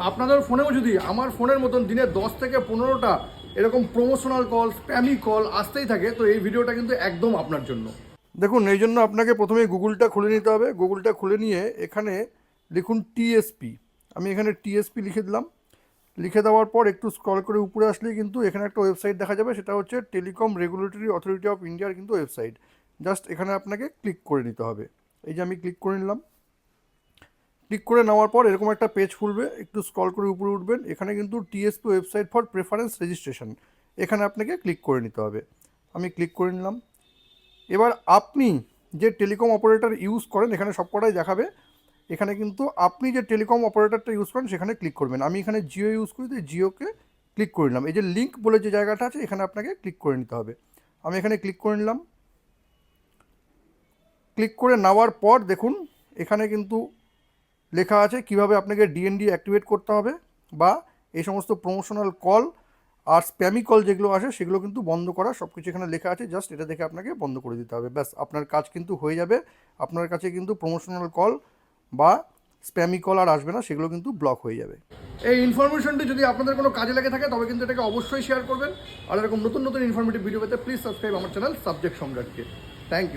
আপনাদের ফোনেও যদি আমার ফোনের মতন দিনে 10 থেকে 15টা এরকম প্রমোশনাল কল, স্প্যামি কল আসতেই থাকে, তো এই ভিডিওটা কিন্তু একদম আপনার জন্য। দেখুন, এই জন্য আপনাকে প্রথমে গুগলটা খুলে নিতে হবে। গুগলটা খুলে নিয়ে এখানে লিখুন টিএসপি। আমি এখানে টিএসপি লিখে দিলাম। লিখে দেওয়ার পর একটু স্ক্রল করে উপরে আসলেই কিন্তু এখানে একটা ওয়েবসাইট দেখা যাবে, সেটা হচ্ছে টেলিকম রেগুলেটরি অথরিটি অফ ইন্ডিয়ার কিন্তু ওয়েবসাইট। জাস্ট এখানে আপনাকে ক্লিক করে নিতে হবে। এই যে আমি ক্লিক করে নিলাম। ক্লিক করে নেওয়ার পর এরকম একটা পেজ খুলবে, একটু স্ক্রল করে উপরে উঠবেন, এখানে কিন্তু TSP website for preference registration, এখানে আপনাকে ক্লিক করে নিতে হবে। আমি ক্লিক করে নিলাম। এবার আপনি যে টেলিকম অপারেটর ইউজ করেন এখানে সবকটাই দেখাবে। এখানে কিন্তু আপনি যে টেলিকম অপারেটরটা ইউজ করেন সেখানে ক্লিক করবেন। আমি এখানে জিও ইউজ করি, তো জিওকে ক্লিক করে নিলাম। এই যে লিঙ্ক বলে যে জায়গাটা আছে এখানে আপনাকে ক্লিক করে নিতে হবে। আমি এখানে ক্লিক করে নিলাম। ক্লিক করে নেওয়ার পর দেখুন এখানে কিন্তু লেখা আছে কিভাবে আপনাকে ডিএনডি অ্যাক্টিভেট করতে হবে, বা এই সমস্ত প্রমোশনাল কল আর স্প্যামি কল যেগুলো আসে সেগুলো কিন্তু বন্ধ করা, সব কিছু এখানে লেখা আছে। জাস্ট এটা দেখে আপনাকে বন্ধ করে দিতে হবে, ব্যাস আপনার কাজ কিন্তু হয়ে যাবে। আপনার কাছে কিন্তু প্রমোশনাল কল বা স্প্যামি কল আর আসবে না, সেগুলো কিন্তু ব্লক হয়ে যাবে। এই ইনফরমেশনটি যদি আপনাদের কোনো কাজে লেগে থাকে তবে কিন্তু এটাকে অবশ্যই শেয়ার করবেন। আর এরকম নতুন নতুন ইনফরমেটিভ ভিডিও পেতে প্লিজ সাবস্ক্রাইব আমার চ্যানেল সাবজেক্ট সম্রাটকে। Thank you.